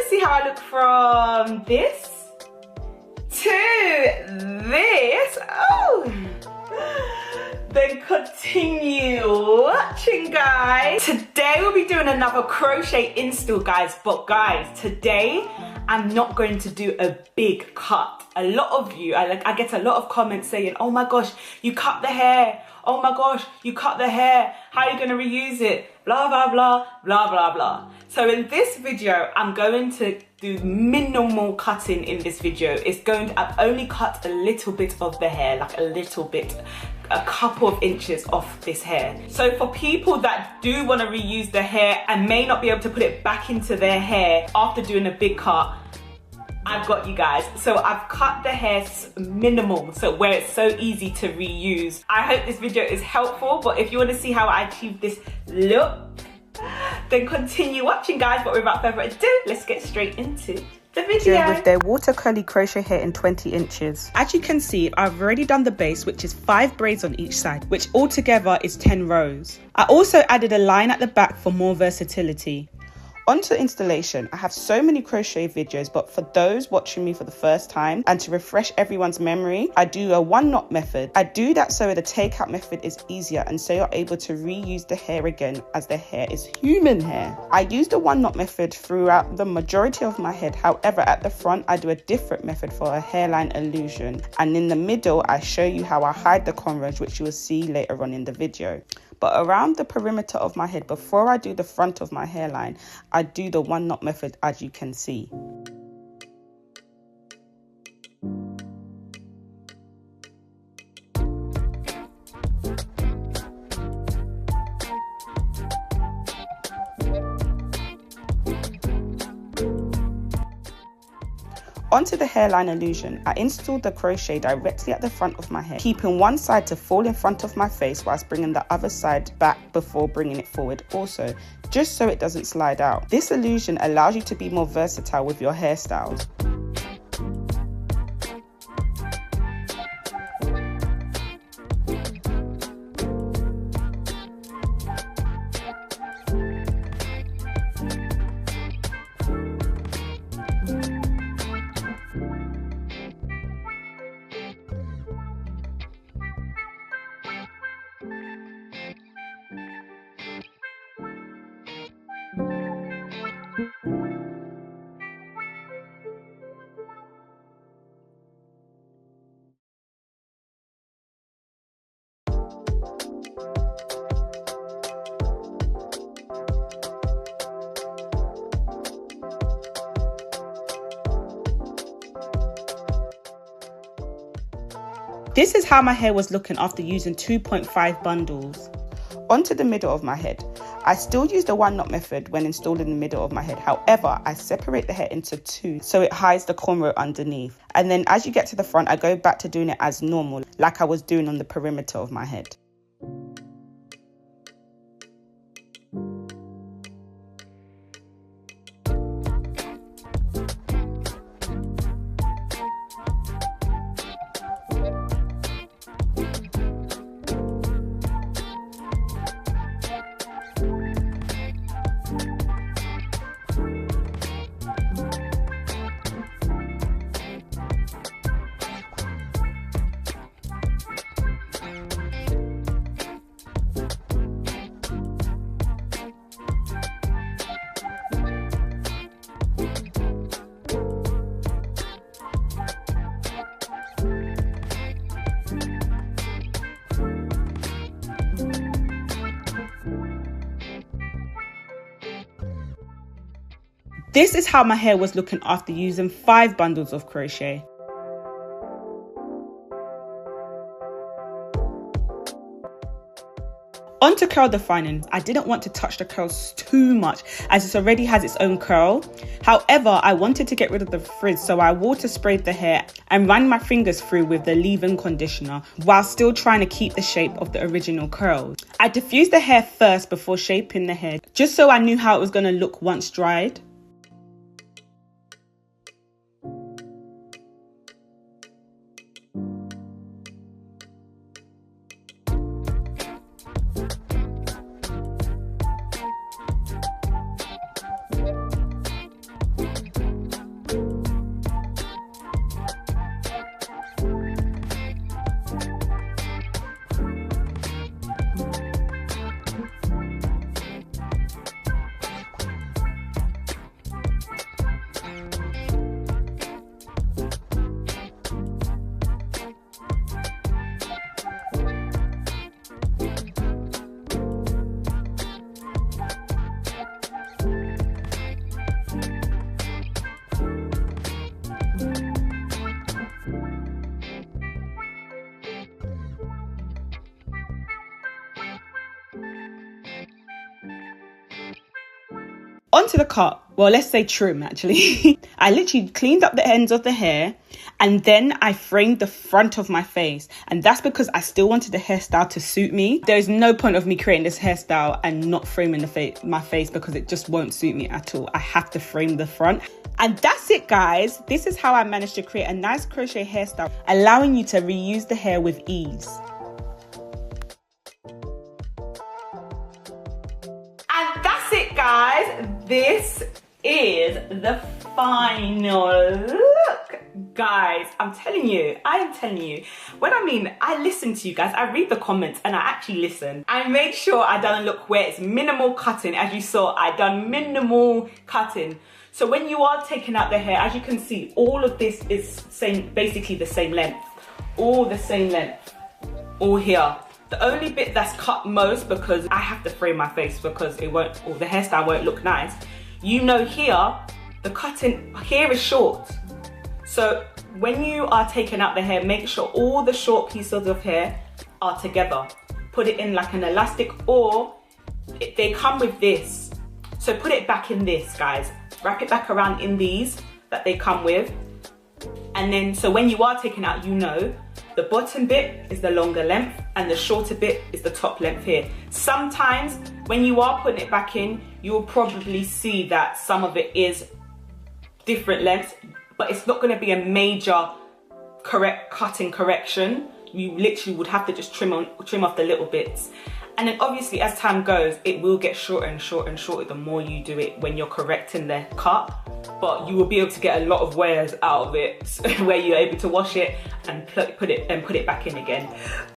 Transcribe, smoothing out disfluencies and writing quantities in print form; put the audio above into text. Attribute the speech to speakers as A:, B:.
A: see how I look from this to this? Oh, then continue watching, guys. Today we'll be doing another crochet install, guys. But guys, today I'm not going to do a big cut. A lot of you, I get a lot of comments saying, oh my gosh, you cut the hair. Oh my gosh, you cut the hair. How are you going to reuse it? Blah, blah, blah, blah, blah, blah. So in this video, I'm going to do minimal cutting in this video. I've only cut a little bit of the hair, like a little bit, a couple of inches off this hair. So for people that do want to reuse the hair and may not be able to put it back into their hair after doing a big cut, I've got you guys. So I've cut the hair minimal, so where it's so easy to reuse. I hope this video is helpful, but if you want to see how I achieve this look, then continue watching, guys. But without further ado, let's get straight into the video. With their water curly crochet hair in 20 inches. As you can see, I've already done the base, which is 5 braids on each side, which altogether is 10 rows. I also added a line at the back for more versatility. On to installation. I have so many crochet videos, but for those watching me for the first time and to refresh everyone's memory, I do a 1 knot method. I do that so the takeout method is easier and so you're able to reuse the hair again, as the hair is human hair. I use the 1 knot method throughout the majority of my head. However, at the front, I do a different method for a hairline illusion. And in the middle, I show you how I hide the cornrows, which you will see later on in the video. But around the perimeter of my head, before I do the front of my hairline, I do the 1 knot method, as you can see. Onto the hairline illusion, I installed the crochet directly at the front of my head, keeping one side to fall in front of my face whilst bringing the other side back before bringing it forward also, just so it doesn't slide out. This illusion allows you to be more versatile with your hairstyles. This is how my hair was looking after using 2.5 bundles. Onto the middle of my head. I still use the 1 knot method when installing the middle of my head. However, I separate the hair into 2 so it hides the cornrow underneath. And then as you get to the front, I go back to doing it as normal, like I was doing on the perimeter of my head. This is how my hair was looking after using 5 bundles of crochet. On to curl defining. I didn't want to touch the curls too much as it already has its own curl. However, I wanted to get rid of the frizz, so I water sprayed the hair and ran my fingers through with the leave-in conditioner while still trying to keep the shape of the original curls. I diffused the hair first before shaping the head, just so I knew how it was going to look once dried. onto the cut. Well, let's say trim actually. I literally cleaned up the ends of the hair and then I framed the front of my face. And that's because I still wanted the hairstyle to suit me. There's no point of me creating this hairstyle and not framing my face because it just won't suit me at all. I have to frame the front. And that's it, guys. This is how I managed to create a nice crochet hairstyle, allowing you to reuse the hair with ease. And that's it, guys. This is the final look. Guys, I am telling you, when I listen to you guys, I read the comments and I actually listen. I made sure I done a look where it's minimal cutting. As you saw, I done minimal cutting. So when you are taking out the hair, as you can see, all of this is basically the same length. All the same length. All here. The only bit that's cut most, because I have to frame my face because it won't, or the hairstyle won't look nice. You know here, the cutting here is short. So when you are taking out the hair, make sure all the short pieces of hair are together. Put it in like an elastic, or they come with this. So put it back in this, guys. Wrap it back around in these that they come with. And then, so when you are taking out, you know, the bottom bit is the longer length and the shorter bit is the top length here. Sometimes when you are putting it back in, you will probably see that some of it is different lengths, but it's not going to be a major cutting correction. You literally would have to just trim off the little bits. And then obviously as time goes, it will get shorter and shorter and shorter the more you do it when you're correcting the cut. But you will be able to get a lot of wears out of it where you're able to wash it and put it back in again.